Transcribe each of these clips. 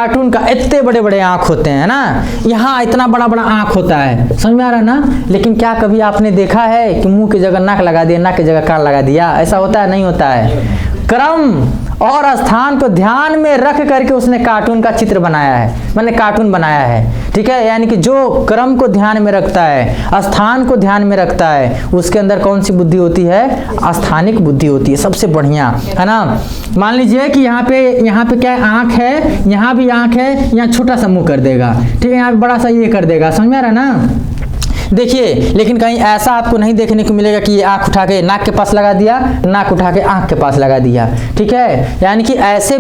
Cartoon का इतने बड़े बड़े आँख होते हैं ना, यहाँ इतना बड़ा बड़ा आँख होता है, समझ में आ रहा है ना। लेकिन क्या कभी आपने देखा है कि मुंह की जगह नाक लगा दिया, नाक की जगह कान लगा दिया? ऐसा होता है? नहीं होता है। क्रम और स्थान को ध्यान में रख करके उसने कार्टून का चित्र बनाया है, मैंने कार्टून बनाया है, ठीक है। यानी कि जो क्रम को ध्यान में रखता है, स्थान को ध्यान में रखता है, उसके अंदर कौन सी बुद्धि होती है? स्थानिक बुद्धि होती है, सबसे बढ़िया, है ना। मान लीजिए कि यहाँ पे क्या आँख है, यहाँ भी आँख है, यहाँ छोटा सा मुंह कर देगा, ठीक है, यहाँ पे बड़ा सा ये कर देगा, समझ में आ रहा है ना। देखिए, लेकिन कहीं ऐसा आपको नहीं देखने को मिलेगा कि ये आँख उठा के नाक के पास लगा दिया, नाक उठा के आँख के पास लगा दिया, ठीक है। यानी कि ऐसे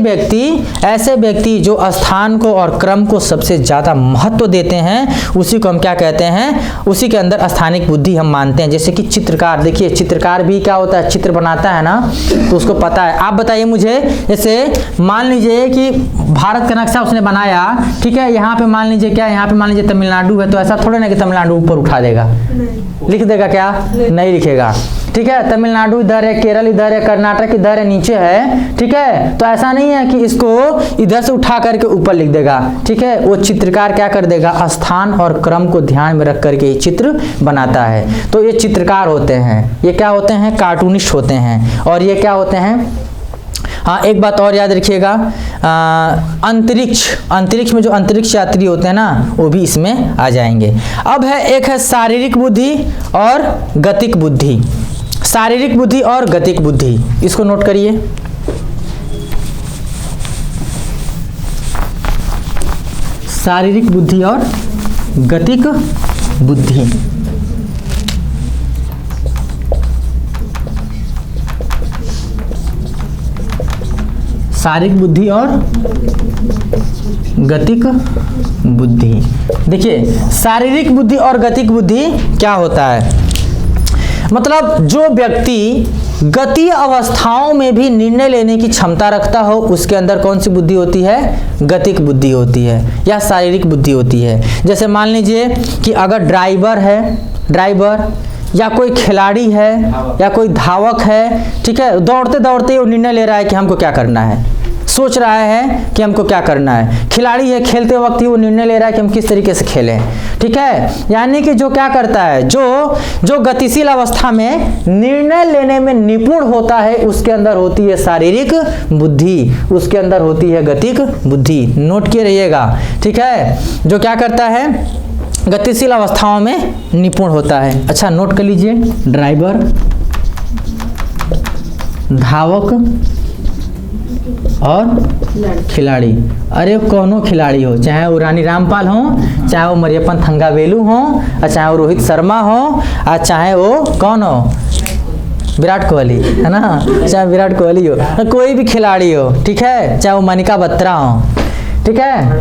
व्यक्ति जो स्थान को और क्रम को सबसे ज़्यादा महत्व देते हैं, उसी को हम क्या कहते हैं? उसी के अंदर स्थानिक बुद्धि हम मानते हैं। जैसे कि चित्रकार, देखिए चित्रकार भी क्या होता है? चित्र बनाता है ना, तो उसको पता है। आप बताइए मुझे, जैसे मान लीजिए कि भारत का नक्शा उसने बनाया, ठीक है, यहाँ पे मान लीजिए क्या, यहाँ पे मान लीजिए तमिलनाडु है, तो ऐसा थोड़ा ना कि तमिलनाडु ऊपर उठा देगा, लिख देगा क्या? नहीं लिखेगा, ठीक है। तमिलनाडु इधर है, केरल इधर है, कर्नाटक इधर है, नीचे है, ठीक है। तो ऐसा नहीं है कि इसको इधर से उठा करके ऊपर लिख देगा, ठीक है। वो चित्रकार क्या कर देगा? स्थान और क्रम को ध्यान में रख करके चित्र बनाता है। तो ये चित्रकार होते हैं, ये क्या होते हैं? कार्टूनिस्ट होते हैं। और ये क्या होते हैं? हाँ, एक बात और याद रखिएगा, अंतरिक्ष में जो अंतरिक्ष यात्री होते हैं ना, वो भी इसमें आ जाएंगे। अब एक है शारीरिक बुद्धि और गतिक बुद्धि। शारीरिक बुद्धि और गतिक बुद्धि, इसको नोट करिए। शारीरिक बुद्धि और गतिक बुद्धि। शारीरिक बुद्धि और गतिक बुद्धि। देखिए, शारीरिक बुद्धि और गतिक बुद्धि क्या होता है? मतलब जो व्यक्ति गति अवस्थाओं में भी निर्णय लेने की क्षमता रखता हो, उसके अंदर कौन सी बुद्धि होती है? गतिक बुद्धि होती है या शारीरिक बुद्धि होती है। जैसे मान लीजिए कि अगर ड्राइवर या कोई खिलाड़ी है या कोई धावक है, ठीक है, दौड़ते दौड़ते वो निर्णय ले रहा है कि हमको क्या करना है, सोच रहा है कि हमको क्या करना है। खिलाड़ी है, खेलते वक्त ही वो निर्णय ले रहा है कि हम किस तरीके से खेलें, ठीक है। यानी कि जो क्या करता है, जो गतिशील अवस्था में निर्णय लेने में निपुण होता है, उसके अंदर होती है शारीरिक बुद्धि, उसके अंदर होती है गतिक बुद्धि। नोट किए रहिएगा, ठीक है। जो क्या करता है? गतिशील अवस्थाओं में निपुण होता है। अच्छा, नोट कर लीजिए, ड्राइवर, धावक और खिलाड़ी। अरे कौनो खिलाड़ी हो, चाहे वो रानी रामपाल हो, चाहे वो मरियप्पन थंगावेलु हो, और चाहे वो रोहित शर्मा हो, और चाहे वो कौन हो, विराट कोहली, है ना, चाहे विराट कोहली हो, कोई भी खिलाड़ी हो, ठीक है, चाहे वो मनिका बत्रा हो, ठीक है।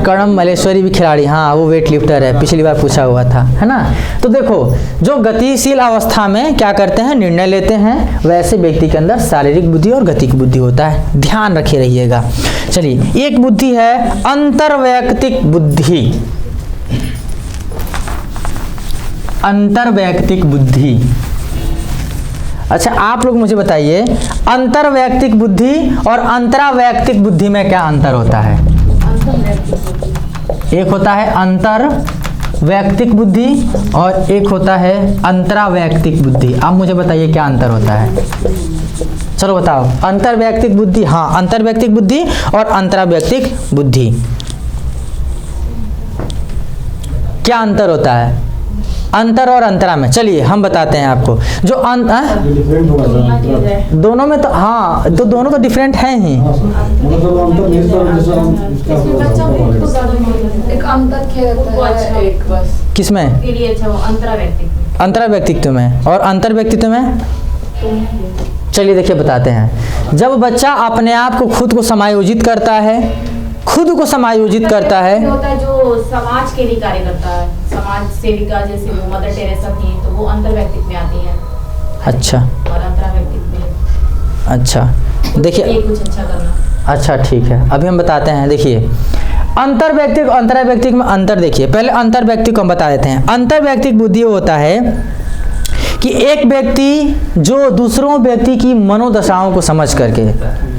कड़म मल्लेश्वरी भी खिलाड़ी, हाँ, वो वेट लिफ्टर है, पिछली बार पूछा हुआ था, है ना। तो देखो, जो गतिशील अवस्था में क्या करते हैं? निर्णय लेते हैं, वैसे व्यक्ति के अंदर शारीरिक बुद्धि और गतिक बुद्धि होता है। ध्यान रखे रहिएगा। चलिए, एक बुद्धि है अंतर्वैयक्तिक बुद्धि। अंतर्वैयक्तिक बुद्धि। अच्छा, आप लोग मुझे बताइए, अंतर्वैयक्तिक बुद्धि और अंतरावैयक्तिक बुद्धि में क्या अंतर होता है? एक होता है अंतर्वैयक्तिक बुद्धि और एक होता है अंतरावैयक्तिक बुद्धि। आप मुझे बताइए क्या अंतर होता है? चलो बताओ। अंतर्वैयक्तिक बुद्धि, हाँ, अंतर्वैयक्तिक बुद्धि और अंतरावैयक्तिक बुद्धि, क्या अंतर होता है? अंतर और अंतरा में, चलिए हम बताते हैं आपको। जो दोनों में तो, हाँ, तो दोनों तो डिफरेंट हैं ही। किसमें? अंतरावैयक्तित्व में। और अंतर्वैयक्तित्व में? चलिए देखिए, बताते हैं। जब बच्चा अपने आप को खुद को समायोजित करता है, जो समाज के लिए कार्य करता है, समाज सेविका, जैसे वो मदर टेरेसा थी, तो वो अंतर्वैयक्तिक में आती है। अच्छा। और अंतरावैयक्तिक में, अच्छा, देखिए, कुछ अच्छा करना। अच्छा, ठीक है, अभी हम बताते हैं। देखिए, अंतर्वैयक्तिक और अंतरावैयक्तिक में अंतर देखिए। पहले अंतर्वैयक्तिक को हम बता देते हैं। अंतर्वैयक्तिक बुद्धि होता है कि एक व्यक्ति जो दूसरों व्यक्ति की मनोदशाओं को समझ करके,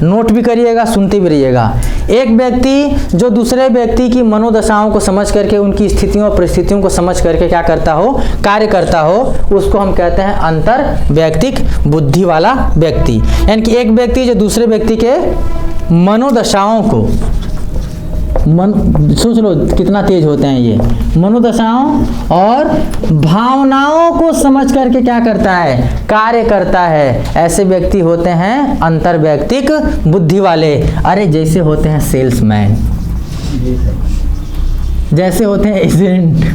नोट भी करिएगा, सुनते भी रहिएगा, एक व्यक्ति जो दूसरे व्यक्ति की मनोदशाओं को समझ करके, उनकी स्थितियों और परिस्थितियों को समझ करके क्या करता हो, कार्य करता हो, उसको हम कहते हैं अंतर वैयक्तिक बुद्धि वाला व्यक्ति। यानी कि एक व्यक्ति जो दूसरे व्यक्ति के मनोदशाओं को, सोच लो कितना तेज होते हैं ये, मनोदशाओं और भावनाओं को समझ करके क्या करता है, कार्य करता है, ऐसे व्यक्ति होते हैं अंतर वैयक्तिक बुद्धि वाले। अरे जैसे होते हैं सेल्समैन, जैसे होते हैं एजेंट,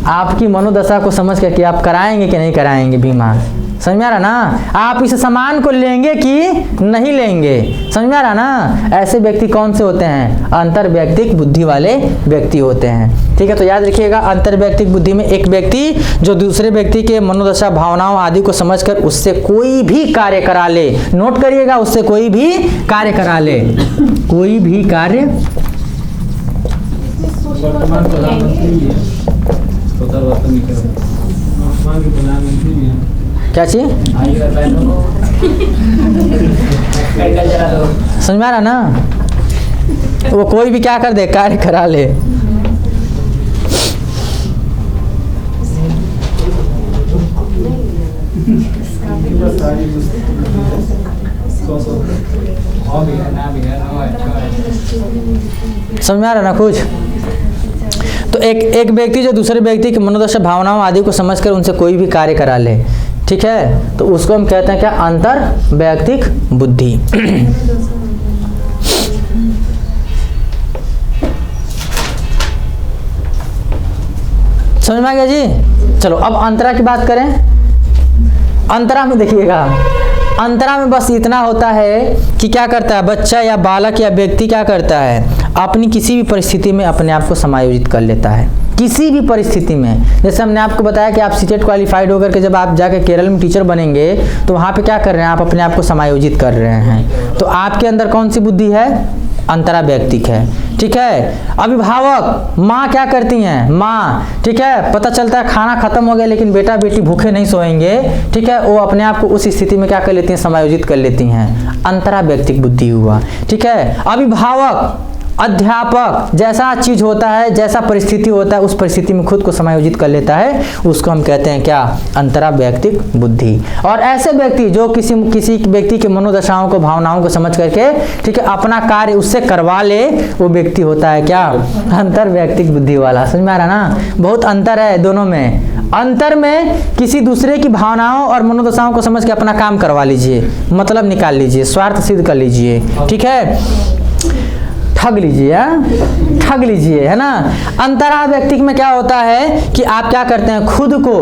आपकी मनोदशा को समझ करके आप कराएंगे कि नहीं कराएंगे बीमा, समझ में आ रहा ना, आप इस सामान को लेंगे कि नहीं लेंगे, समझ में आ रहा ना। ऐसे व्यक्ति कौन से होते हैं, अंतर वैयक्तिक बुद्धि वाले व्यक्ति होते हैं। ठीक है, तो याद रखिएगा, अंतर वैयक्तिक बुद्धि में एक व्यक्ति जो दूसरे व्यक्ति के मनोदशा, भावनाओं आदि को समझकर उससे कोई भी कार्य करा ले, नोट करिएगा, उससे कोई भी कार्य करा ले, कोई भी कार्य, क्या चीज समझ में आ रहा ना, वो कोई भी क्या कर दे, कार्य करा ले। समझ में आ रहा ना कुछ। तो एक व्यक्ति जो दूसरे व्यक्ति की मनोदशा, भावनाओं आदि को समझकर उनसे कोई भी कार्य करा ले, ठीक है, तो उसको हम कहते हैं क्या, अंतर वैयक्तिक बुद्धि। समझ में आ गया जी। चलो अब अंतरा की बात करें। अंतरा में देखिएगा, अंतरा में बस इतना होता है कि क्या करता है बच्चा या बालक या व्यक्ति, क्या करता है, अपनी किसी भी परिस्थिति में अपने आप को समायोजित कर लेता है, किसी भी परिस्थिति में। जैसे हमने आपको बताया कि आप सीटेट क्वालिफाइड होकर के जब आप जाके केरल में टीचर बनेंगे तो वहाँ पे क्या कर रहे हैं, आप अपने आप को समायोजित कर रहे हैं। तो आपके अंदर कौन सी बुद्धि है, अंतरा वैयक्तिक है। ठीक है, अभिभावक, माँ क्या करती हैं, माँ, ठीक है, पता चलता है खाना खत्म हो गया लेकिन बेटा बेटी भूखे नहीं सोएंगे, ठीक है, वो अपने आप को उस स्थिति में क्या कर लेती हैं, समायोजित कर लेती हैं, अंतरा वैयक्तिक बुद्धि हुआ। ठीक है, अभिभावक, अध्यापक, जैसा चीज होता है, जैसा परिस्थिति होता है, उस परिस्थिति में खुद को समायोजित कर लेता है, उसको हम कहते हैं क्या, अंतरा वैयक्तिक बुद्धि। और ऐसे व्यक्ति जो किसी व्यक्ति के मनोदशाओं को, भावनाओं को समझ करके, ठीक है, अपना कार्य उससे करवा ले, वो व्यक्ति होता है क्या, अंतर वैयक्तिक बुद्धि वाला। समझ में आ रहा ना, बहुत अंतर है दोनों में। अंतर में किसी दूसरे की भावनाओं और मनोदशाओं को समझ के अपना काम करवा लीजिए, मतलब निकाल लीजिए, स्वार्थ सिद्ध कर लीजिए, ठीक है, ठग लीजिए, ठग लीजिए, है ना। अंतरा व्यक्तिक में क्या होता है कि आप क्या करते हैं, खुद को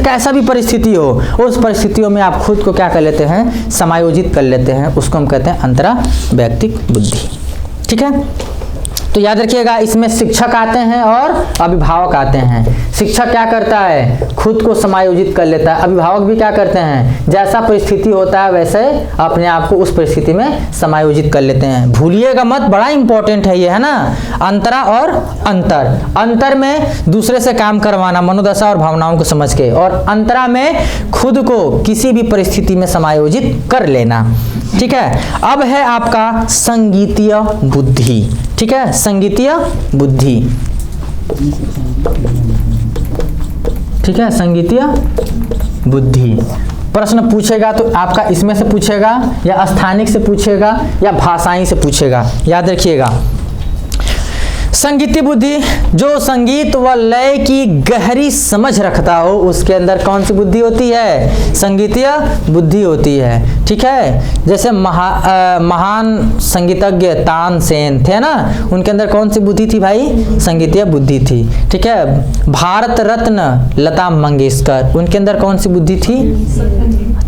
कैसा भी परिस्थिति हो, उस परिस्थितियों में आप खुद को क्या कर लेते हैं, समायोजित कर लेते हैं, उसको हम कहते हैं अंतरा वैयक्तिक बुद्धि। ठीक है, तो याद रखिएगा, इसमें शिक्षक आते हैं और अभिभावक आते हैं। शिक्षक क्या करता है, खुद को समायोजित कर लेता है। अभिभावक भी क्या करते हैं, जैसा परिस्थिति होता है वैसे अपने आप को उस परिस्थिति में समायोजित कर लेते हैं। भूलिएगा मत, बड़ा इंपॉर्टेंट है ये, है ना। अंतरा और अंतर, अंतर में दूसरे से काम करवाना, मनोदशा और भावनाओं को समझ के, और अंतरा में खुद को किसी भी परिस्थिति में समायोजित कर लेना। ठीक है, अब है आपका संगीतीय बुद्धि। ठीक है, संगीतीय बुद्धि, ठीक है, संगीतीय बुद्धि। प्रश्न पूछेगा तो आपका इसमें से पूछेगा, या स्थानिक से पूछेगा, या भाषाई से पूछेगा। याद रखिएगा, संगीतीय बुद्धि जो संगीत व लय की गहरी समझ रखता हो, उसके अंदर कौन सी बुद्धि होती है, संगीतीय बुद्धि होती है। ठीक है, जैसे महान संगीतज्ञ तानसेन थे ना, उनके अंदर कौन सी बुद्धि थी भाई, संगीतीय बुद्धि थी। ठीक है, भारत रत्न लता मंगेशकर, उनके अंदर कौन सी बुद्धि थी,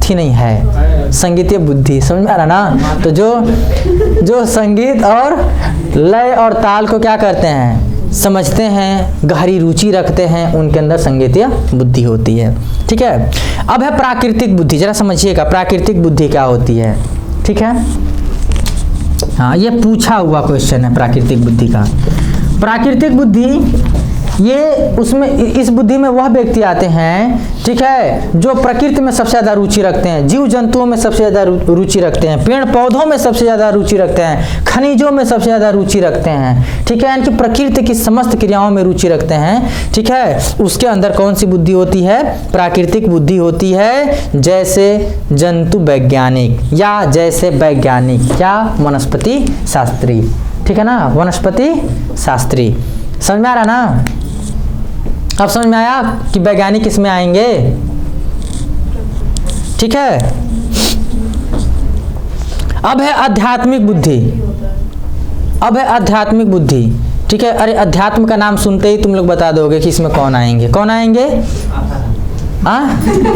नहीं है, संगीतीय बुद्धि। समझ में आ रहा ना। तो जो संगीत और लय और ताल को क्या करते हैं, समझते हैं, गहरी रुचि रखते हैं, उनके अंदर संगीतीय बुद्धि होती है। ठीक है, अब है प्राकृतिक बुद्धि। जरा समझिएगा प्राकृतिक बुद्धि क्या होती है। ठीक है, हाँ, ये पूछा हुआ क्वेश्चन है प्राकृतिक बुद्धि का। प्राकृतिक बुद्धि ये उसमें इस बुद्धि में वह व्यक्ति आते हैं, ठीक है, जो प्रकृति में सबसे ज़्यादा रुचि रखते हैं, जीव जंतुओं में सबसे ज़्यादा रुचि रखते हैं, पेड़ पौधों में सबसे ज़्यादा रुचि रखते हैं, खनिजों में सबसे ज़्यादा रुचि रखते हैं, ठीक है, यानी कि प्रकृति की समस्त क्रियाओं में रुचि रखते हैं, ठीक है। उसके अंदर कौन सी बुद्धि होती है? प्राकृतिक बुद्धि होती है, जैसे जंतु वैज्ञानिक या जैसे वैज्ञानिक या वनस्पति शास्त्री, ठीक है ना, वनस्पति शास्त्री। समझ में आ रहा ना? अब समझ में आया कि वैज्ञानिक किसमें आएंगे, ठीक है। अब है आध्यात्मिक बुद्धि, अब है आध्यात्मिक बुद्धि, ठीक है। अरे अध्यात्म का नाम सुनते ही तुम लोग बता दोगे कि इसमें कौन आएंगे, कौन आएंगे?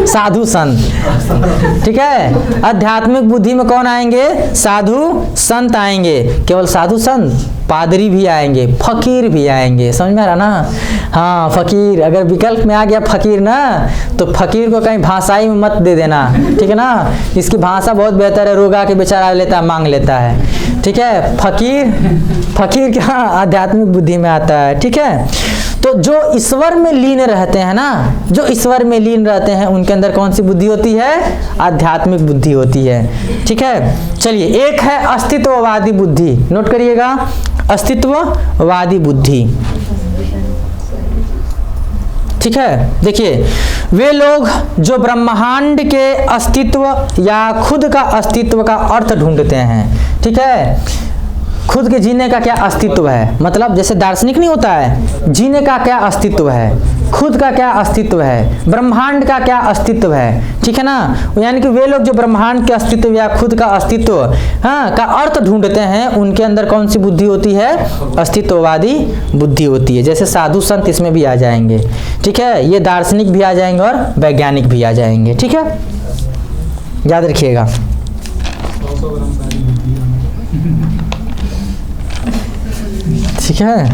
साधु संत, ठीक है। आध्यात्मिक बुद्धि में कौन आएंगे? साधु संत आएंगे। केवल साधु संत, पादरी भी आएंगे, फकीर भी आएंगे। समझ में आ रहा ना? हाँ, फकीर, अगर विकल्प में आ गया फकीर ना, तो फकीर को कहीं भाषाई में मत दे देना, ठीक है ना। इसकी भाषा बहुत बेहतर है, रोगा के बेचारा लेता है, मांग लेता है, ठीक है। फकीर, फकीर क्या आध्यात्मिक बुद्धि में आता है, ठीक है। तो जो ईश्वर में लीन रहते हैं ना, जो ईश्वर में लीन रहते हैं, उनके अंदर कौन सी बुद्धि होती है? आध्यात्मिक बुद्धि होती है, ठीक है। चलिए, एक है अस्तित्ववादी बुद्धि, नोट करिएगा, अस्तित्ववादी बुद्धि, ठीक है। देखिए, वे लोग जो ब्रह्मांड के अस्तित्व या खुद का अस्तित्व का अर्थ ढूंढते हैं, ठीक है। खुद के जीने का क्या अस्तित्व है, मतलब जैसे दार्शनिक नहीं होता है, जीने का क्या अस्तित्व है, खुद का क्या अस्तित्व है, ब्रह्मांड का क्या अस्तित्व है, ठीक है ना। यानी कि वे लोग जो ब्रह्मांड के अस्तित्व या खुद का अस्तित्व, हाँ, का अर्थ ढूंढते हैं, उनके अंदर कौन सी बुद्धि होती है? अस्तित्ववादी बुद्धि होती है। जैसे साधु संत इसमें भी आ जाएंगे, ठीक है। ये दार्शनिक भी आ जाएंगे और वैज्ञानिक भी आ जाएंगे, ठीक है, याद रखिएगा। ठीक है।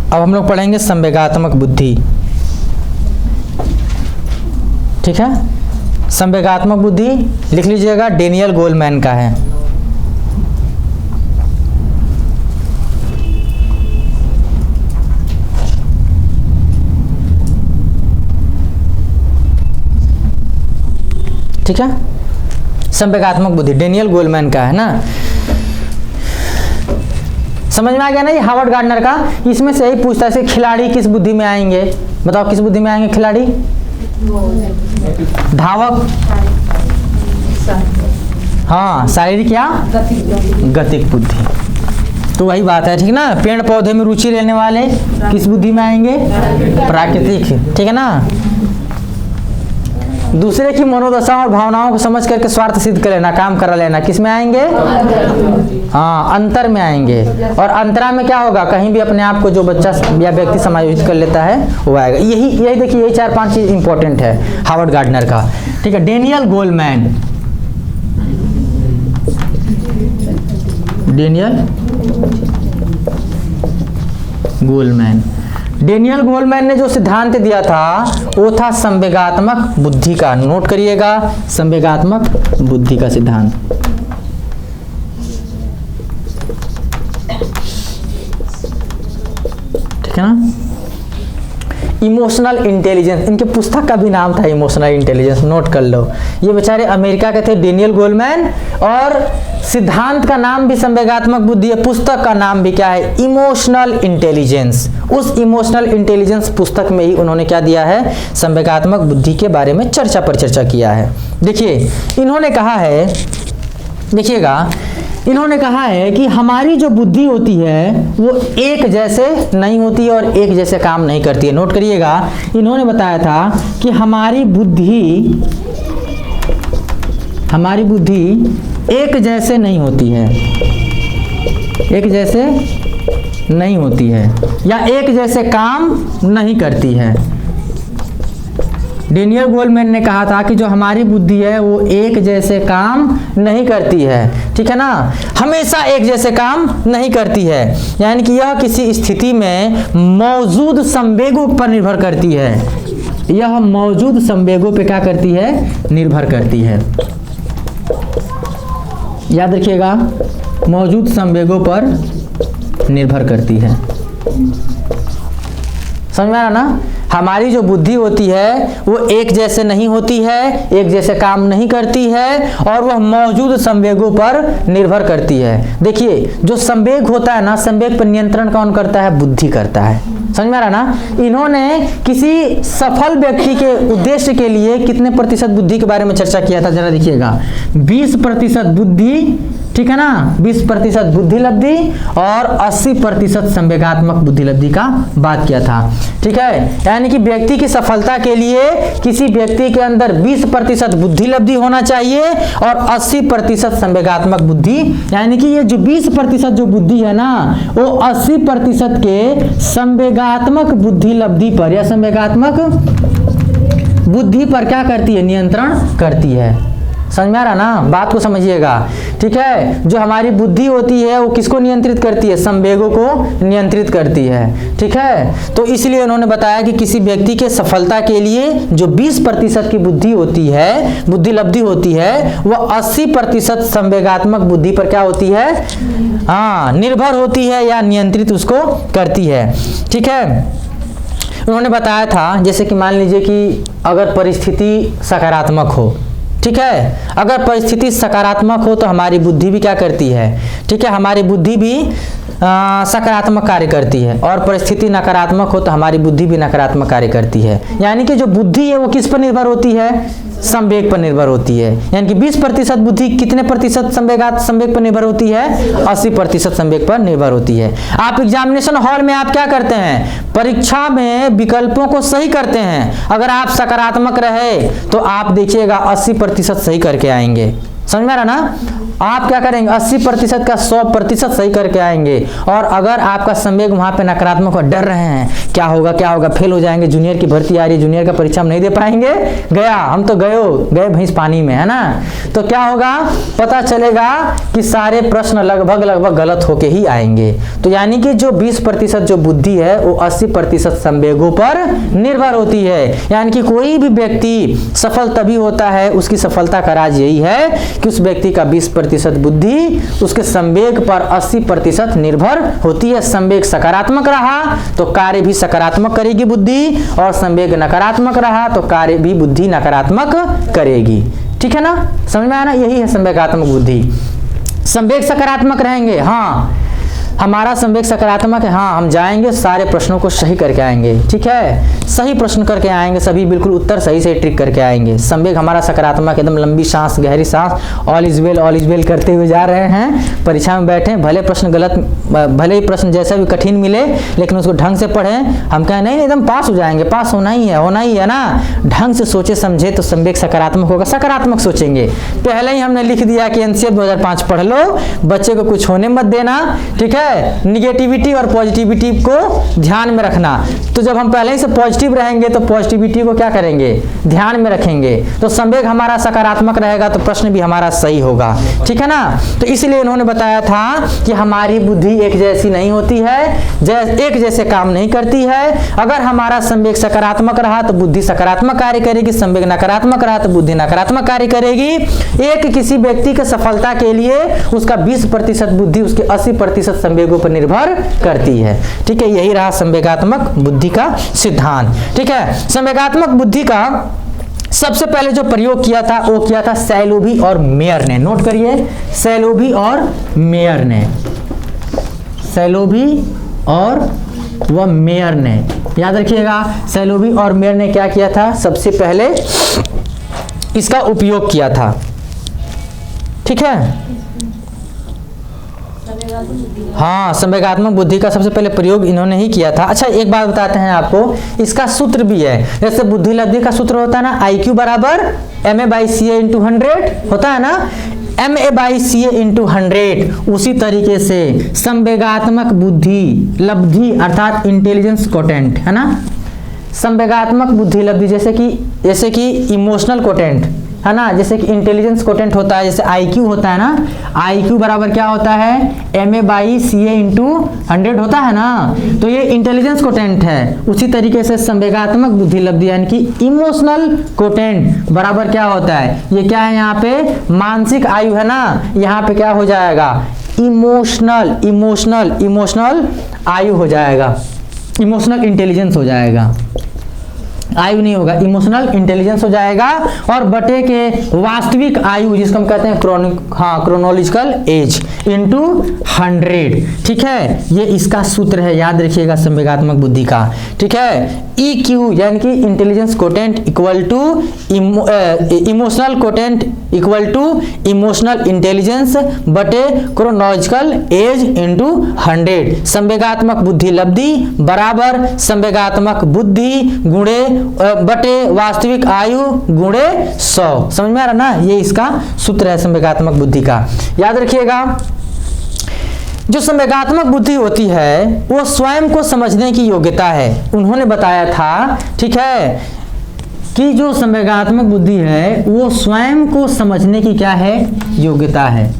अब हम लोग पढ़ेंगे संवेगात्मक बुद्धि, ठीक है। संवेगात्मक बुद्धि लिख लीजिएगा, डेनियल गोलमैन का है। ठीक है, संवेगात्मक बुद्धि डेनियल गोलमैन का है ना। समझ में आ गया ना? ये हार्वर्ड गार्डनर का, इसमें से ही पूछता है खिलाड़ी किस बुद्धि में आएंगे, बताओ किस बुद्धि में आएंगे खिलाड़ी? धावक, हाँ, शारीरिक या गतिक बुद्धि, तो वही बात है, ठीक ना। पेड़ पौधे में रुचि लेने वाले किस बुद्धि में आएंगे? प्राकृतिक, ठीक है ना। दूसरे की मनोदशा और भावनाओं को समझ करके स्वार्थ सिद्ध कर लेना, काम करा लेना, किस में आएंगे? हाँ, अंतर में आएंगे। और अंतरा में क्या होगा? कहीं भी अपने आप को जो बच्चा या व्यक्ति समायोजित कर लेता है वो आएगा। यही देखिए, यही 4-5 चीज इंपॉर्टेंट है हार्वर्ड गार्डनर का, ठीक है। Daniel Goleman, Daniel Goleman, Daniel Goleman ने जो सिद्धांत दिया था वो था संवेगात्मक बुद्धि का। नोट करिएगा, संवेगात्मक बुद्धि का सिद्धांत, ठीक है ना। इमोशनल इंटेलिजेंस, इनके पुस्तक का भी नाम था इमोशनल इंटेलिजेंस, नोट कर लो। ये बेचारे अमेरिका के थे डेनियल गोलमैन, और सिद्धांत का नाम भी संवेगात्मक बुद्धि है, पुस्तक का नाम भी क्या है? Emotional intelligence. उस इमोशनल इंटेलिजेंस पुस्तक में ही उन्होंने क्या दिया है? संवेगात्मक बुद्धि के बारे में चर्चा पर चर्चा किया है। देखिए, इन्होंने कहा है, देखिएगा, इन्होंने कहा है कि हमारी जो बुद्धि होती है वो एक जैसे नहीं होती और एक जैसे काम नहीं करती है। नोट करिएगा, इन्होंने बताया था कि हमारी बुद्धि एक जैसे नहीं होती है, एक जैसे नहीं होती है, या एक जैसे काम नहीं करती है, डेनियल गोलमैन ने कहा था कि जो हमारी बुद्धि है वो एक जैसे काम नहीं करती है, ठीक है ना, हमेशा एक जैसे काम नहीं करती है, यानी कि यह किसी स्थिति में मौजूद संवेगों पर निर्भर करती है, यह मौजूद संवेगों पे क्या करती है, निर्भर करती है। याद रखिएगा, मौजूद संवेगों पर निर्भर करती है। समझ में आ रहा ना, हमारी जो बुद्धि होती है वो एक जैसे नहीं होती है, एक जैसे काम नहीं करती है, और वह मौजूद संवेगों पर निर्भर करती है। देखिए, जो संवेग होता है ना, संवेग पर नियंत्रण कौन करता है, बुद्धि करता है। समझ में आ रहा ना, इन्होंने किसी सफल व्यक्ति के उद्देश्य के लिए कितने प्रतिशत बुद्धि के बारे में चर्चा किया था, जरा देखिएगा, 20% बुद्धि, ठीक है ना, 20% बुद्धि लब्धि और 80% संवेगात्मक बुद्धि लब्धि का बात किया था, ठीक है। यानी कि व्यक्ति की सफलता के लिए किसी व्यक्ति के अंदर 20% बुद्धि लब्धि होना चाहिए और 80% संवेगात्मक बुद्धि, यानी कि ये जो 20% जो बुद्धि है ना, वो 80% के संवेगात्मक बुद्धि लब्धि पर या संवेगात्मक बुद्धि पर क्या करती है, नियंत्रण करती है। समझ में आ रहा ना, बात को समझिएगा, ठीक है। जो हमारी बुद्धि होती है वो किसको नियंत्रित करती है, संवेगों को नियंत्रित करती है, ठीक है। तो इसलिए उन्होंने बताया कि किसी व्यक्ति के सफलता के लिए जो 20% की बुद्धि होती है, बुद्धि लब्धि होती है, वह 80% संवेगात्मक बुद्धि पर क्या होती है, हाँ, निर्भर होती है या नियंत्रित उसको करती है, ठीक है। उन्होंने बताया था, जैसे कि मान लीजिए कि अगर परिस्थिति सकारात्मक हो, ठीक है, अगर परिस्थिति सकारात्मक हो तो हमारी बुद्धि भी क्या करती है, ठीक है, हमारी बुद्धि भी सकारात्मक कार्य करती है, और परिस्थिति नकारात्मक हो तो हमारी बुद्धि भी नकारात्मक कार्य करती है। यानी कि जो बुद्धि है वो किस पर निर्भर होती है, संवेग पर निर्भर होती है। यानी कि 20% बुद्धि कितने प्रतिशत संवेग पर निर्भर होती है, 80% संवेग पर निर्भर होती है। आप एग्जामिनेशन हॉल में आप क्या करते हैं, परीक्षा में विकल्पों को सही करते हैं। अगर आप सकारात्मक रहे तो आप देखिएगा 80% सही करके आएंगे। समझ में आ रहा ना, आप क्या करेंगे, 80% का 100% सही करके आएंगे। और अगर आपका संवेग वहां पे नकारात्मक और डर रहे हैं, क्या होगा, फेल हो जाएंगे, जूनियर की भर्ती आ रही है, जूनियर का परीक्षा हम नहीं दे पाएंगे, गया, हम तो गए भैंस पानी में, है ना, तो क्या होगा, पता चलेगा कि सारे प्रश्न लगभग गलत होके ही आएंगे। तो यानी कि जो 20% जो बुद्धि है वो 80% संवेगों पर निर्भर होती है। यानी कि कोई भी व्यक्ति सफल तभी होता है, उसकी सफलता का राज यही है कि उस व्यक्ति का 20% बुद्धि उसके संवेग पर 80% निर्भर होती है। संवेग सकारात्मक रहा तो कार्य भी सकारात्मक करेगी बुद्धि, और संवेग नकारात्मक रहा तो कार्य भी बुद्धि नकारात्मक करेगी, ठीक है ना, समझ में आया ना, यही है संवेगात्मक बुद्धि। संवेग सकारात्मक रहेंगे, हाँ, हमारा संवेग सकारात्मक है, हाँ, हम जाएंगे सारे प्रश्नों को सही करके आएंगे, ठीक है, सही प्रश्न करके आएंगे, सभी बिल्कुल उत्तर सही से ट्रिक करके आएंगे। संवेग हमारा सकारात्मक, एकदम लंबी सांस, गहरी सांस, ऑल इज वेल करते हुए जा रहे हैं, परीक्षा में बैठे, भले ही प्रश्न जैसा भी कठिन मिले लेकिन उसको ढंग से पढ़ें। हम कहें नहीं एकदम पास हो जाएंगे, पास होना ही है ना, ढंग से सोचे समझे तो संवेग सकारात्मक होगा, सकारात्मक सोचेंगे। पहले ही हमने लिख दिया कि एनसीईआरटी 2005 पढ़ लो, बच्चे को कुछ होने मत देना, ठीक है, निगेटिविटी और पॉजिटिविटी को ध्यान में रखना। तो जब हम पहले ही से पॉजिटिव रहेंगे तो पॉजिटिविटी को क्या करेंगे, ध्यान में रखेंगे, तो संवेग हमारा सकारात्मक रहेगा तो प्रश्न भी हमारा सही होगा, ठीक है ना। तो इसलिए उन्होंने बताया था कि हमारी बुद्धि एक जैसी नहीं होती है, एक जैसे काम नहीं करती है। अगर हमारा संवेग सकारात्मक रहा तो बुद्धि सकारात्मक कार्य करेगी, संवेग नकारात्मक रहा तो बुद्धि नकारात्मक कार्य करेगी। एक किसी व्यक्ति के सफलता के लिए उसका 20% बुद्धि उसके 80% संवेगों पर निर्भर करती है, ठीक है, यही रहा संवेगात्मक बुद्धि का सिद्धांत, ठीक है। संवेगात्मक बुद्धि का सबसे पहले जो प्रयोग किया था वो किया था सैलोवी और मेयर ने, नोट करिए, सैलोवी और मेयर ने, सैलोवी और वह मेयर ने, याद रखिएगा, सैलोवी और मेयर ने क्या किया था, सबसे पहले इसका उपयोग किया था, ठीक है, हाँ, संवेगात्मक बुद्धि का सबसे पहले प्रयोग इन्होंने ही किया था। अच्छा, एक बात बताते हैं आपको, इसका सूत्र भी है, जैसे बुद्धि लब्धि का सूत्र होता है ना, IQ बराबर MA/CA × 100 होता है ना, MA/CA × 100, उसी तरीके से संवेगात्मक बुद्धि लब्धि अर्थात इंटेलिजेंस कोटेंट, है ना, संवेगात्मक बुद्धि लब्धि, जैसे कि इमोशनल कोटेंट है ना, जैसे कि इंटेलिजेंस कोटेंट होता है, जैसे IQ होता है ना, IQ बराबर क्या होता है MA/CA × 100 होता है ना, तो ये इंटेलिजेंस कोटेंट है। उसी तरीके से संवेगात्मक बुद्धि लब्धि यानी कि इमोशनल कोटेंट बराबर क्या होता है, ये क्या है यहाँ पे मानसिक आयु है ना, यहाँ पे क्या हो जाएगा इमोशनल आयु हो जाएगा, इमोशनल इंटेलिजेंस हो जाएगा, आयु नहीं होगा, इमोशनल इंटेलिजेंस हो जाएगा। और बटे के वास्तविक आयु जिसको हम कहते हैं क्रोनोलॉजिकल एज × 100, ठीक है, ये इसका सूत्र है, याद रखिएगा संवेगात्मक बुद्धि का, ठीक है। EQ यानी कि intelligence quotient equal to emotional quotient equal to emotional intelligence बटे क्रोनोलॉजिकल एज × 100। संवेगात्मक बुद्धि लब्धि बराबर संवेगात्मक बुद्धि गुणे बटे वास्तविक आयु गुणे 100। समझ में आ रहा ना, ये इसका सूत्र है संवेगात्मक बुद्धि का, याद रखिएगा। जो संवेगात्मक बुद्धि होती है वो स्वयं को समझने की योग्यता है। उन्होंने बताया था, ठीक है, कि जो संवेगात्मक बुद्धि है वो स्वयं को समझने की क्या है योग्यता है।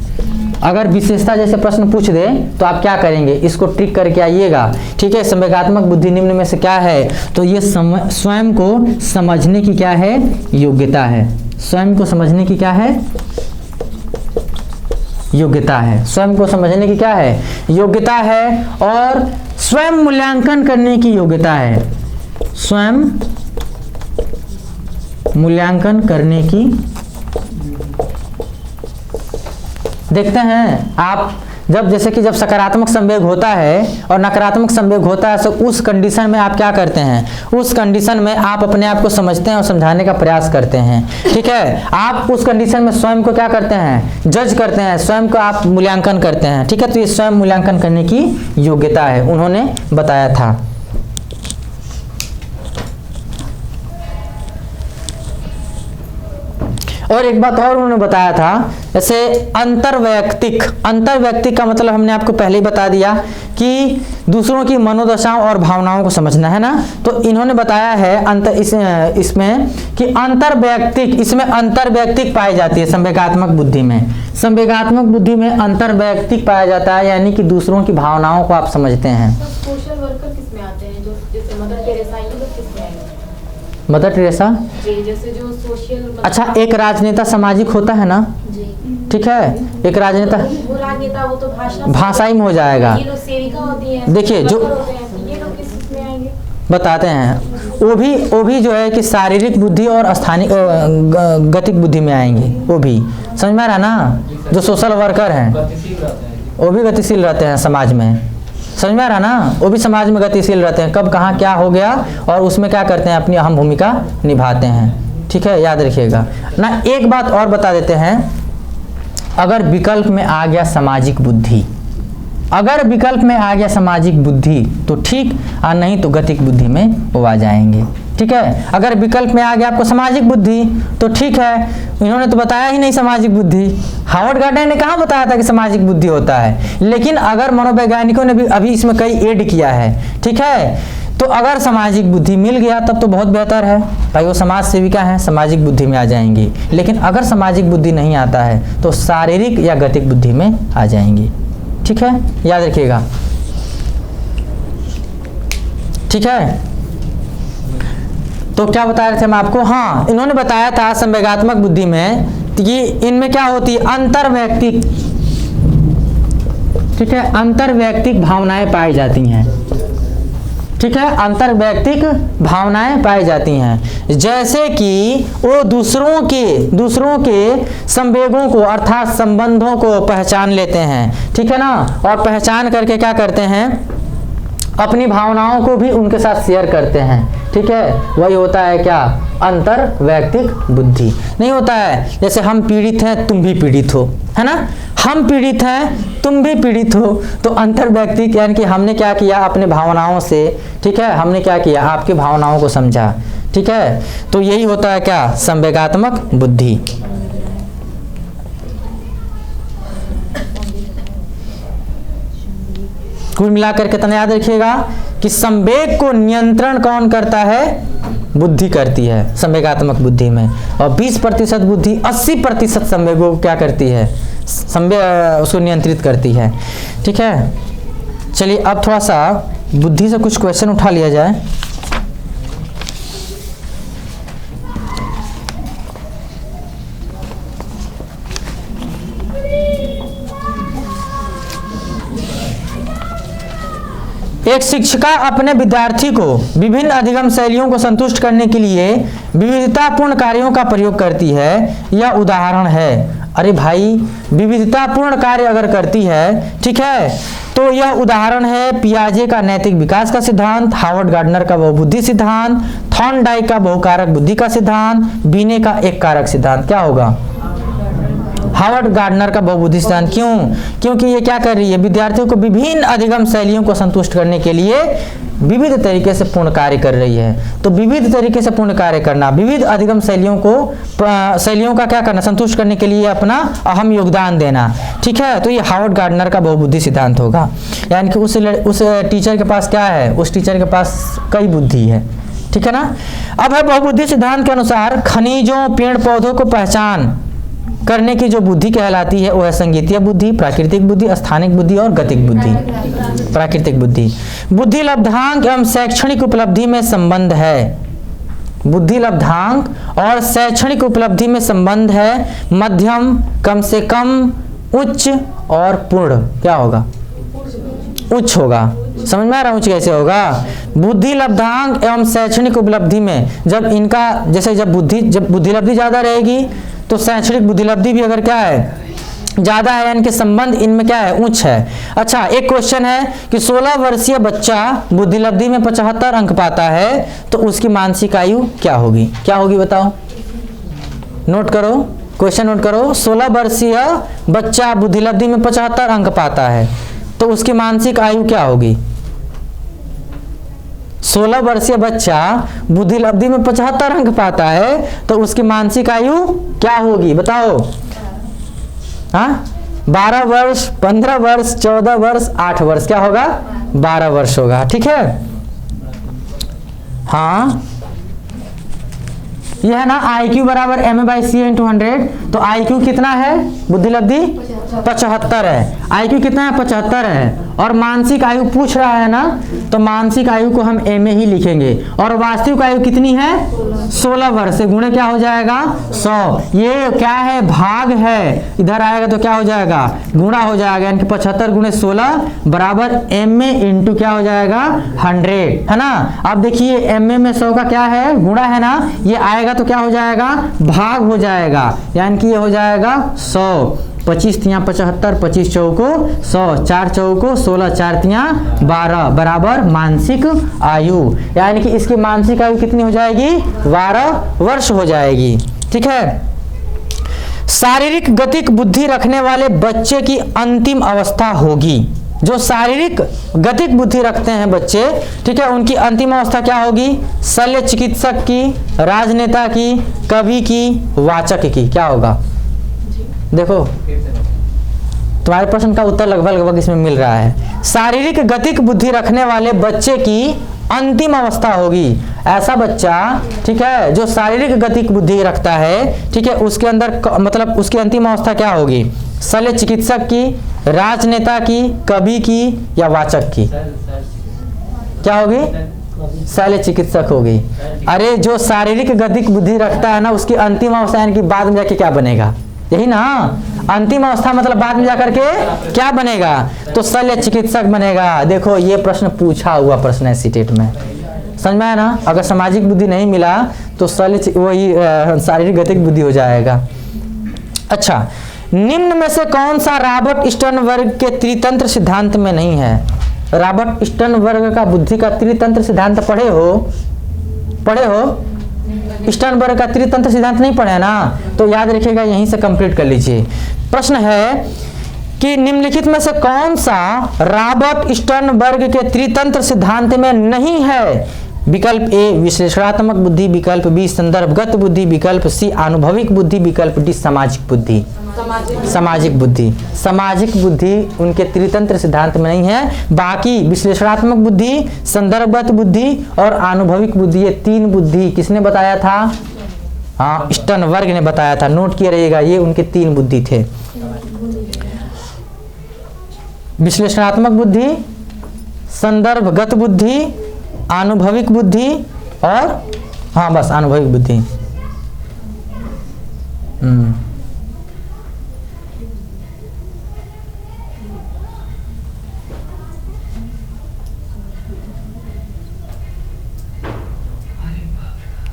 अगर विशेषता जैसे प्रश्न पूछ दे तो आप क्या करेंगे, इसको ट्रिक करके आइएगा, ठीक है। संवेगात्मक बुद्धि निम्न में से क्या है, तो ये स्वयं को समझने की क्या है योग्यता है, स्वयं को समझने की क्या है योग्यता है, स्वयं को समझने की क्या है योग्यता है, और स्वयं मूल्यांकन करने की योग्यता है, स्वयं मूल्यांकन करने की। देखते हैं आप जैसे कि जब सकारात्मक संवेग होता है और नकारात्मक संवेग होता है, तो उस कंडीशन में आप क्या करते हैं, उस कंडीशन में आप अपने आप को समझते हैं और समझाने का प्रयास करते हैं, ठीक है। आप उस कंडीशन में स्वयं को क्या करते हैं जज करते हैं, स्वयं को आप मूल्यांकन करते हैं, ठीक है। तो ये स्वयं मूल्यांकन करने की योग्यता है, उन्होंने बताया था। और एक बात और उन्होंने बताया था, जैसे अंतर्वैयक्तिक का मतलब हमने आपको पहले ही बता दिया कि दूसरों की मनोदशाओं और भावनाओं को समझना है ना। तो इन्होंने बताया है इसमें कि इसमें अंतर्वैयक्तिक पाई जाती है संवेगात्मक बुद्धि में। संवेगात्मक बुद्धि में अंतर्वैयक्तिक पाया जाता है, यानी कि दूसरों की भावनाओं को आप समझते हैं। सोशल वर्कर किसमें आते हैं, जो जैसे मदर टेरेसा, ये लोग किसमें आएंगे? मदर टेरेसा जैसे जो सोशल, अच्छा, एक राजनेता सामाजिक होता है ना, ठीक है, एक राजनेता, वो राजनेता वो तो भाषाई में हो जाएगा। ये लोग सेविका होती हैं, देखिए जो ये लोग किसमें आएंगे बताते हैं, वो भी जो है कि शारीरिक बुद्धि और स्थानिक गतिक बुद्धि में आएंगे। वो भी समझ में आ रहा ना, जो सोशल वर्कर हैं वो भी गतिशील रहते हैं समाज में, समझ में आ रहा ना, वो भी समाज में गतिशील रहते हैं। कब कहाँ क्या हो गया और उसमें क्या करते हैं, अपनी अहम भूमिका निभाते हैं, ठीक है, याद रखिएगा ना। एक बात और बता देते हैं, अगर विकल्प में आ गया सामाजिक बुद्धि, अगर विकल्प में आ गया सामाजिक बुद्धि तो ठीक, और नहीं तो गतिक बुद्धि में वो आ जाएंगे, ठीक है। अगर विकल्प में आ गया आपको सामाजिक बुद्धि तो ठीक है, इन्होंने तो बताया ही नहीं सामाजिक बुद्धि। हार्वर्ड गार्डन ने कहाँ बताया था कि सामाजिक बुद्धि होता है, लेकिन अगर मनोवैज्ञानिकों ने भी अभी इसमें कई ऐड किया है, ठीक है। तो अगर सामाजिक बुद्धि मिल गया तब तो बहुत बेहतर है भाई, वो समाज सेविका हैं, सामाजिक बुद्धि में आ जाएंगी। लेकिन अगर सामाजिक बुद्धि नहीं आता है तो शारीरिक या गतिक बुद्धि में आ जाएंगी, ठीक है, याद रखिएगा, ठीक है। तो क्या बता रहे थे हम आपको, हाँ, इन्होंने बताया था संवेगात्मक बुद्धि में कि इनमें क्या होती है अंतर्वैयक्तिक, ठीक है, अंतर्वैयक्तिक भावनाएं पाई जाती हैं, ठीक है, अंतर्वैयक्तिक भावनाएं पाई जाती हैं। जैसे कि वो दूसरों के संवेगों को अर्थात संबंधों को पहचान लेते हैं, ठीक है ना, और पहचान करके क्या करते हैं, अपनी भावनाओं को भी उनके साथ शेयर करते हैं, ठीक है। वही होता है क्या, अंतर्वैयक्तिक बुद्धि। नहीं होता है जैसे हम पीड़ित हैं तुम भी पीड़ित हो, है ना, हम पीड़ित हैं तुम भी पीड़ित हो, तो अंतर्वैयक्तिक यानी कि हमने क्या किया अपने भावनाओं से, ठीक है, हमने क्या किया आपकी भावनाओं को समझा, ठीक है। तो यही होता है क्या, संवेगात्मक बुद्धि। कुल मिलाकर कितना याद रखिएगा कि संवेग को नियंत्रण कौन करता है? बुद्धि करती है संवेगात्मक बुद्धि में, और 20% बुद्धि 80% संवेगों को क्या करती है? संवेग उसको नियंत्रित करती है। ठीक है, चलिए अब थोड़ा सा बुद्धि से कुछ क्वेश्चन उठा लिया जाए। एक शिक्षिका अपने विद्यार्थी को विभिन्न अधिगम शैलियों को संतुष्ट करने के लिए विविधतापूर्ण कार्यों का प्रयोग करती है। यह उदाहरण है। अरे भाई, विविधतापूर्ण कार्य अगर करती है, ठीक है, तो यह उदाहरण है पियाजे का नैतिक विकास का सिद्धांत, हार्वर्ड गार्डनर का बहुबुद्धि सिद्धांत, थॉर्नडाइक का बहुकारक बुद्धि का सिद्धांत, बीने का एक कारक सिद्धांत। क्या होगा? हार्वर्ड गार्डनर का बहुबुद्धि सिद्धांत। क्यों? क्योंकि ये क्या कर रही है? विद्यार्थियों को विभिन्न अधिगम शैलियों को संतुष्ट करने के लिए विविध तरीके से पूर्ण कार्य कर रही है। तो विविध तरीके से पूर्ण कार्य करना, विविध अधिगम शैलियों का क्या करना? संतुष्ट करने के लिए अपना अहम योगदान देना। ठीक है, तो ये हार्वर्ड गार्डनर का बहुबुद्धि सिद्धांत होगा। यानी कि उस टीचर के पास क्या है? उस टीचर के पास कई बुद्धि है। ठीक है ना। अब है बहुबुद्धि सिद्धांत के अनुसार खनिजों, पेड़ पौधों को पहचान करने की जो बुद्धि कहलाती है वो है संगीतीय बुद्धि, प्राकृतिक बुद्धि, स्थानिक बुद्धि और गतिक बुद्धि। प्राकृतिक बुद्धि, बुद्धि लब्धांक एवं शैक्षणिक उपलब्धि में संबंध है। बुद्धि लब्धांक और शैक्षणिक उपलब्धि में संबंध है। मध्यम, कम से कम, उच्च और पूर्ण क्या होगा? उच्च होगा। समझ में आ रहा? उच्च कैसे होगा? बुद्धि लब्धांक एवं शैक्षणिक उपलब्धि में जब इनका जैसे जब बुद्धि लब्धि ज्यादा रहेगी तो शैक्षणिक बुद्धि लब्धि भी अगर क्या है? ज्यादा है, यानी कि संबंध इनमें क्या है? उच्च है। अच्छा, एक क्वेश्चन है कि 16 वर्षीय बच्चा बुद्धि लब्धि में 75 अंक पाता है तो उसकी मानसिक आयु क्या होगी? क्या होगी बताओ? नोट करो, क्वेश्चन नोट करो। 16 वर्षीय बच्चा बुद्धि लब्धि में 75 अंक पाता है तो उसकी मानसिक आयु क्या होगी? 16 वर्षीय बच्चा बुद्धि लब्धि में 75 अंक पाता है तो उसकी मानसिक आयु क्या होगी? बताओ। हाँ, 12 वर्ष, 15 वर्ष, 14 वर्ष, 8 वर्ष। क्या होगा? 12 वर्ष होगा। ठीक है। हाँ, यह है ना IQ बराबर MA/CA × 100। तो IQ कितना है? बुद्धि लब्धि 75 है। IQ कितना है? 75 है। और मानसिक आयु पूछ रहा है ना, तो मानसिक आयु को हम MA ही लिखेंगे। और वास्तविक आयु कितनी है? 16 वर्ष से गुणे क्या हो जाएगा? 100। ये क्या है? भाग है। इधर आएगा तो क्या हो जाएगा? गुणा हो जाएगा। यानी कि 75 × 16 बराबर MA × क्या हो जाएगा? 100, है ना। अब देखिए MA में 100 का क्या है? गुणा है ना। ये आएगा तो क्या हो जाएगा? भाग हो जाएगा। यानी कि ये हो जाएगा 100। 25 तियाँ 75, 25 चौको 100, 4 चौको 16, 4 तियाँ 12 बराबर मानसिक आयु। यानी कि इसकी मानसिक आयु कितनी हो जाएगी? 12 वर्ष हो जाएगी। ठीक है। शारीरिक गतिक बुद्धि रखने वाले बच्चे की अंतिम अवस्था होगी। जो शारीरिक गतिक बुद्धि रखते हैं बच्चे, ठीक है, उनकी अंतिम अवस्था क्या होगी? शल्य चिकित्सक की, राजनेता की, कवि की, वाचक की। क्या होगा? देखो, तुम्हारे प्रश्न का उत्तर लगभग इसमें मिल रहा है। शारीरिक गतिक बुद्धि रखने वाले बच्चे की अंतिम अवस्था होगी। ऐसा बच्चा, ठीक है, जो शारीरिक गतिक बुद्धि रखता है, ठीक है, उसके अंदर मतलब उसकी अंतिम अवस्था क्या होगी? शल्य चिकित्सक की, राजनेता की, कवि की या वाचक की? क्या होगी? शल्य चिकित्सक होगी। अरे जो शारीरिक गतिक बुद्धि रखता है ना, उसकी अंतिम अवस्था यानी कि बाद में जाके क्या बनेगा? यही ना, अंतिम अवस्था मतलब बाद में जाकर के क्या बनेगा? तो शल्य चिकित्सक बनेगा। देखो, ये प्रश्न पूछा हुआ प्रश्न है सीटेट में। समझ में आया ना। अगर सामाजिक बुद्धि नहीं मिला तो वही शारीरिक गतिक बुद्धि हो जाएगा। अच्छा, निम्न में से कौन सा रॉबर्ट स्टर्नबर्ग के त्रितंत्र सिद्धांत में नहीं है? रॉबर्ट स्टर्नबर्ग का बुद्धि का त्रितंत्र सिद्धांत पढ़े हो? स्टर्नबर्ग का त्रितंत्र सिद्धांत नहीं पढ़े ना, तो याद रखिएगा, यहीं से कंप्लीट कर लीजिए। प्रश्न है कि निम्नलिखित में से कौन सा रॉबर्ट स्टर्नबर्ग के त्रितंत्र सिद्धांत में नहीं है? विकल्प ए विश्लेषणात्मक बुद्धि, विकल्प बी संदर्भगत बुद्धि, विकल्प सी आनुभविक बुद्धि, विकल्प डी सामाजिक बुद्धि। सामाजिक बुद्धि, सामाजिक बुद्धि उनके त्रितंत्र सिद्धांत में नहीं है। बाकी विश्लेषणात्मक बुद्धि, संदर्भगत बुद्धि और आनुभविक बुद्धि, ये 3 बुद्धि किसने बताया था? हाँ, स्टर्नबर्ग ने बताया था। नोट किए रहिएगा, ये उनके 3 बुद्धि थे। विश्लेषणात्मक बुद्धि, संदर्भगत बुद्धि, आनुभविक बुद्धि और हाँ बस आनुभविक बुद्धि।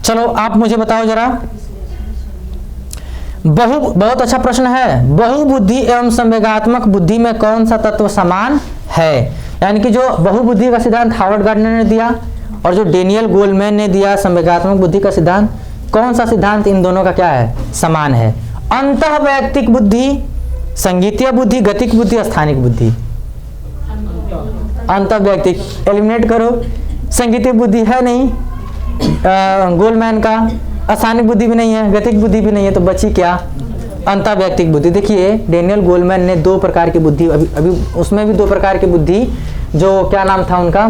चलो आप मुझे बताओ जरा, बहुत अच्छा प्रश्न है। बहुबुद्धि एवं संवेगात्मक बुद्धि में कौन सा तत्व समान है? यानी कि जो बहुबुद्धि का सिद्धांत हार्वर्ड गार्डनर ने दिया और जो डेनियल गोलमैन ने दिया संवेगात्मक बुद्धि का सिद्धांत, कौन सा सिद्धांत इन दोनों का क्या है? समान है। अंतःवैयक्तिक बुद्धि, संगीतीय बुद्धि, गतिक बुद्धि, स्थानिक बुद्धि। अंतःवैयक्तिक एलिमिनेट करो, संगीतीय बुद्धि है नहीं गोलमैन का, स्थानिक बुद्धि भी नहीं है, गतिक बुद्धि भी नहीं है, तो बची क्या? अंतःवैयक्तिक बुद्धि। देखिए डेनियल गोलमैन ने 2 प्रकार की बुद्धि, अभी उसमें भी 2 प्रकार की बुद्धि, जो क्या नाम था उनका,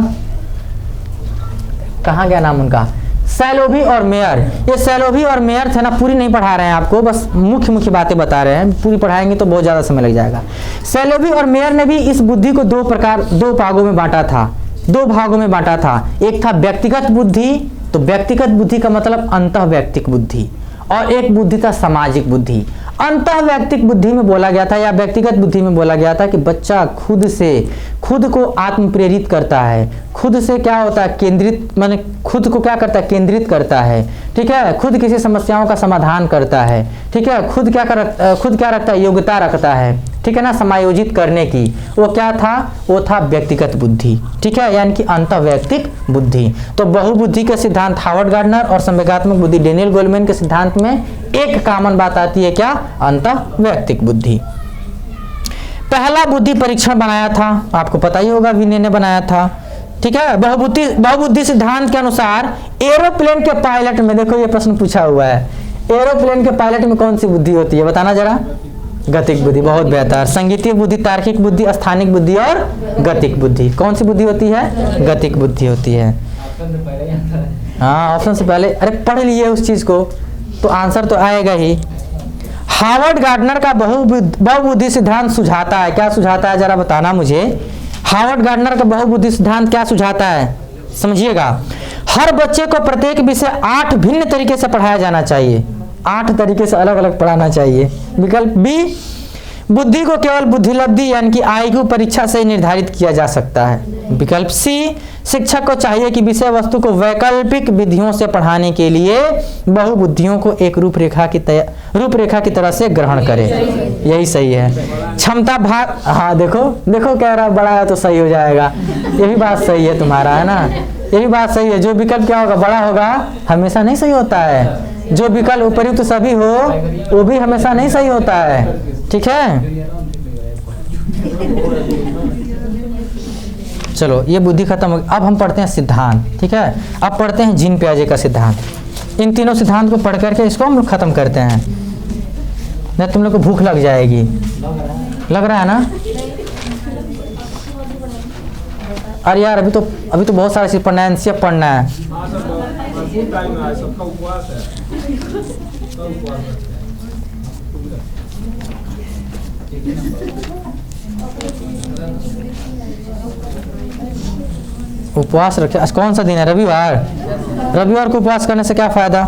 कहाँ गया नाम उनका, सैलोवी और मेयर। ये सैलोवी और मेयर थे ना, पूरी नहीं पढ़ा रहे हैं आपको, बस मुख्य बातें बता रहे हैं, पूरी पढ़ाएंगे तो बहुत ज़्यादा समय लग जाएगा। सैलोवी और मेयर ने भी इस बुद्धि को 2 भागों में बांटा था, 2 भागों में बांटा था। एक था व्यक्तिगत बुद्धि, तो व्यक्तिगत बुद्धि का मतलब अंतःवैयक्तिक बुद्धि, और एक बुद्धि था सामाजिक बुद्धि। अंतःवैयक्तिक बुद्धि में बोला गया था या व्यक्तिगत बुद्धि में बोला गया था कि बच्चा खुद को आत्म प्रेरित करता है, खुद से क्या होता है केंद्रित, माने खुद को क्या करता है? केंद्रित करता है, ठीक है। खुद किसी समस्याओं का समाधान करता है, ठीक है। खुद क्या रखता है? योग्यता रखता है, ठीक है ना, समायोजित करने की। वो क्या था? वो था व्यक्तिगत बुद्धि, ठीक है, यानी कि अंतःवैयक्तिक बुद्धि। तो बहुबुद्धि के सिद्धांत हार्वर्ड गार्डनर और संवेगात्मक बुद्धि डेनियल गोलमैन के सिद्धांत में एक कॉमन बात आती है, क्या? अंतःवैयक्तिक बुद्धि। पहला बुद्धि परीक्षण बनाया था, आपको पता ही होगा, विनय ने बनाया था, ठीक है। बहुबुद्धि सिद्धांत के अनुसार एरोप्लेन के पायलट में, देखो ये प्रश्न पूछा हुआ है, एरोप्लेन के पायलट में कौन सी बुद्धि होती है? बताना जरा। गतिक बुद्धि, बहुत बेहतर। संगीतीय बुद्धि, तार्किक बुद्धि, स्थानिक बुद्धि और गतिक बुद्धि। कौन सी बुद्धि होती है? गतिक बुद्धि होती है। हाँ, ऑप्शन से पहले, अरे पढ़ लिए उस चीज को तो आंसर तो आएगा ही। हार्वर्ड गार्डनर का बहुबुद्धि सिद्धांत सुझाता है, क्या सुझाता है जरा बताना मुझे। हार्वर्ड गार्डनर का बहुबुद्धि सिद्धांत क्या सुझाता है? समझिएगा, हर बच्चे को प्रत्येक विषय 8 भिन्न तरीके से पढ़ाया जाना चाहिए, 8 तरीके से अलग अलग पढ़ाना चाहिए। विकल्प बी, बुद्धि को केवल बुद्धिलब्धि यानी कि आईक्यू परीक्षा से निर्धारित किया जा सकता है। विकल्प सी, शिक्षक को चाहिए कि विषय वस्तु को वैकल्पिक विधियों से पढ़ाने के लिए बहुबुद्धियों को एक रूपरेखा की तरह से ग्रहण करे। यही सही है। क्षमता भाग, हाँ देखो कह रहा बड़ा है तो सही हो जाएगा, यही बात सही है तुम्हारा, है ना, यही बात सही है। जो विकल्प क्या होगा? बड़ा होगा, हमेशा नहीं सही होता है। जो विकल्प उपयुक्त सभी हो वो भी हमेशा नहीं सही होता है, ठीक है। चलो ये बुद्धि खत्म हो गई। अब हम पढ़ते हैं सिद्धांत, ठीक है। अब पढ़ते हैं जीन पियाजे का सिद्धांत। इन तीनों सिद्धांत को पढ़ करके इसको हम खत्म करते हैं, नहीं तुम लोग को भूख लग जाएगी। लग रहा है ना? अरे यार अभी तो बहुत सारी चीज पढ़ना है, एनसीएफ पढ़ना है। उपवास रखे, आज कौन सा दिन है? रविवार को उपवास करने से क्या फायदा?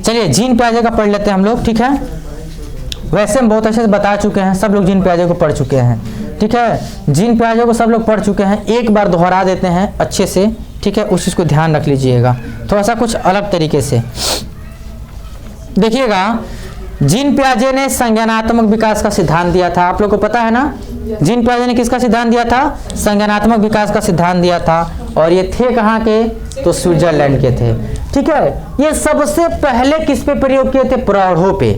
चलिए जीन पियाजे का पढ़ लेते हैं हम लोग, ठीक है। वैसे हम बहुत अच्छे से बता चुके हैं, सब लोग जीन पियाजे को पढ़ चुके हैं, ठीक है। जीन पियाजे को सब लोग पढ़ चुके हैं, एक बार दोहरा देते हैं अच्छे से, ठीक है। उस चीज़ को ध्यान रख लीजिएगा, थोड़ा सा कुछ अलग तरीके से देखिएगा। जीन पियाजे ने संज्ञानात्मक विकास का सिद्धांत दिया था, आप लोग को पता है ना। जीन पियाजे ने किसका सिद्धांत दिया था? संज्ञानात्मक विकास का सिद्धांत दिया था। और ये थे कहाँ के? तो स्विट्जरलैंड के थे, ठीक है। ये सबसे पहले किस पे प्रयोग किए थे? प्रौढ़ों पे,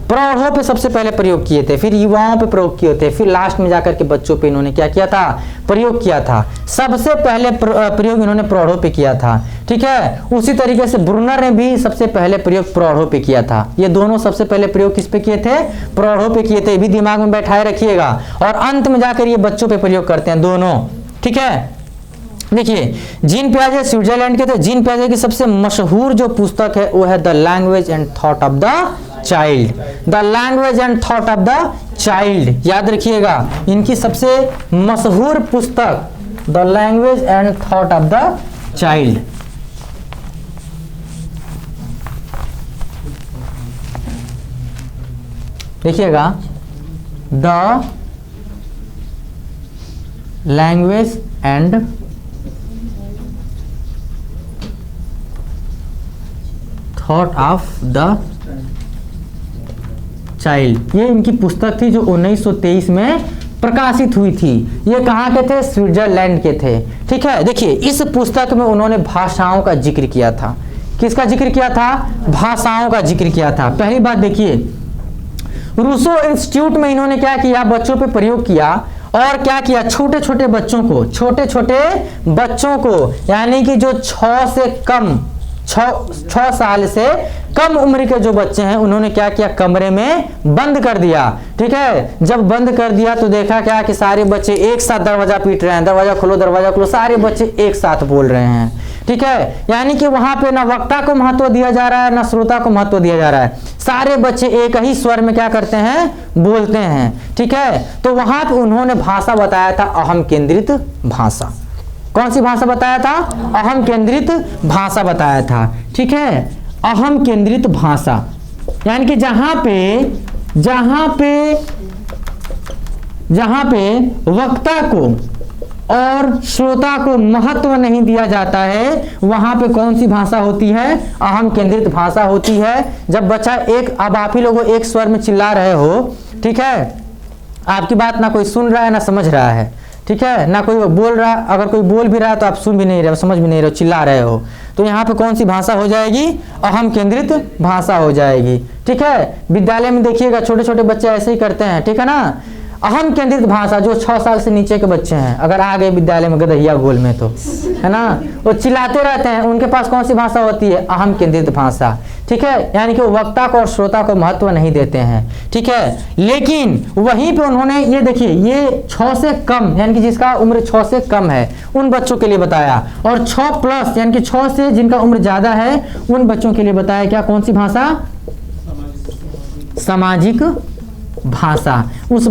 प्रौढ़ों पे सबसे पहले प्रयोग किए थे, फिर युवाओं पे प्रयोग किए थे, फिर लास्ट में जाकर के बच्चों पे इन्होंने क्या किया था, प्रयोग किया था। सबसे पहले प्रयोग इन्होंने प्रौढ़ों पे किया था, ठीक है। उसी तरीके से ब्रूनर ने भी सबसे पहले प्रयोग प्रौढ़ों पे किया था। ये दोनों सबसे पहले प्रयोग किस पे किए थे, प्रौढ़ों पे किए थे, ये भी दिमाग में बैठाए रखिएगा। और अंत में जाकर ये बच्चों पे प्रयोग करते हैं दोनों, ठीक है। देखिए जीन पियाजे स्विट्जरलैंड के थे। जीन पियाजे की सबसे मशहूर जो पुस्तक है वो है the language and thought of the child. The language and thought of the child, याद रखिएगा इनकी सबसे मशहूर पुस्तक the language and thought of the child. देखिएगा the language and thought of the child, ये इनकी पुस्तक थी जो 1923 में प्रकाशित हुई थी। ये कहाँ के थे, स्विट्जरलैंड के थे, ठीक है। देखिए इस पुस्तक में उन्होंने भाषाओं का जिक्र किया था। किसका जिक्र किया था, भाषाओं का जिक्र किया था। पहली बात देखिए रूसो इंस्टीट्यूट में इन्होंने क्या किया, बच्चों पे प्रयोग किया और क्या किया, छोटे छोटे बच्चों को यानी कि जो 6 साल से कम उम्र के जो बच्चे हैं उन्होंने क्या किया, कमरे में बंद कर दिया, ठीक है। जब बंद कर दिया तो देखा क्या कि सारे बच्चे एक साथ दरवाजा पीट रहे हैं, दरवाजा खोलो, सारे बच्चे एक साथ बोल रहे हैं, ठीक है। यानी कि वहां पे ना वक्ता को महत्व दिया जा रहा है ना श्रोता को महत्व दिया जा रहा है, सारे बच्चे एक ही स्वर में क्या करते हैं, बोलते हैं, ठीक है। तो वहां पे उन्होंने भाषा बताया था अहम केंद्रित भाषा। कौन सी भाषा बताया था, अहम केंद्रित भाषा बताया था, ठीक है। अहम केंद्रित भाषा यानी कि जहां पे वक्ता को और श्रोता को महत्व नहीं दिया जाता है, वहां पे कौन सी भाषा होती है, अहम केंद्रित भाषा होती है। जब बच्चा अब आप ही लोगों एक स्वर में चिल्ला रहे हो, ठीक है, आपकी बात ना कोई सुन रहा है ना समझ रहा है, ठीक है, ना कोई बोल रहा, अगर कोई बोल भी रहा है तो आप सुन भी नहीं रहे हो, समझ भी नहीं रहे हो, चिल्ला रहे हो, तो यहाँ पे कौन सी भाषा हो जाएगी, अहम केंद्रित भाषा हो जाएगी, ठीक है। विद्यालय में देखिएगा छोटे छोटे बच्चे ऐसे ही करते हैं, ठीक है ना। अहम केंद्रित भाषा जो 6 साल से नीचे के बच्चे हैं, अगर आ गए विद्यालय में गदहिया गोल में तो, है ना, वो चिल्लाते रहते हैं, उनके पास कौन सी भाषा होती है, अहम केंद्रित भाषा, ठीक है। यानी कि वक्ता को और श्रोता को महत्व नहीं देते हैं, ठीक है। लेकिन वहीं पे उन्होंने ये देखिए ये 6 से कम यानी कि जिसका उम्र 6 से कम है उन बच्चों के लिए बताया, और 6 प्लस यानी कि 6 से जिनका उम्र ज्यादा है उन बच्चों के लिए बताया क्या, कौन सी भाषा, सामाजिक भाषा। उस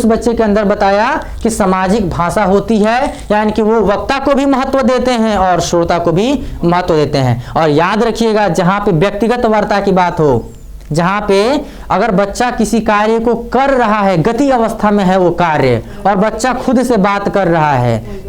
बच्चे के अंदर बताया कि सामाजिक भाषा होती है, यानी कि वो वक्ता को भी महत्व देते हैं और श्रोता को भी महत्व देते हैं। और याद रखिएगा जहां पे व्यक्तिगत वार्ता की बात हो, जहां पे अगर बच्चा किसी कार्य को कर रहा है, गति अवस्था में है वो कार्य, और बच्चा खुद से बात कर रहा है,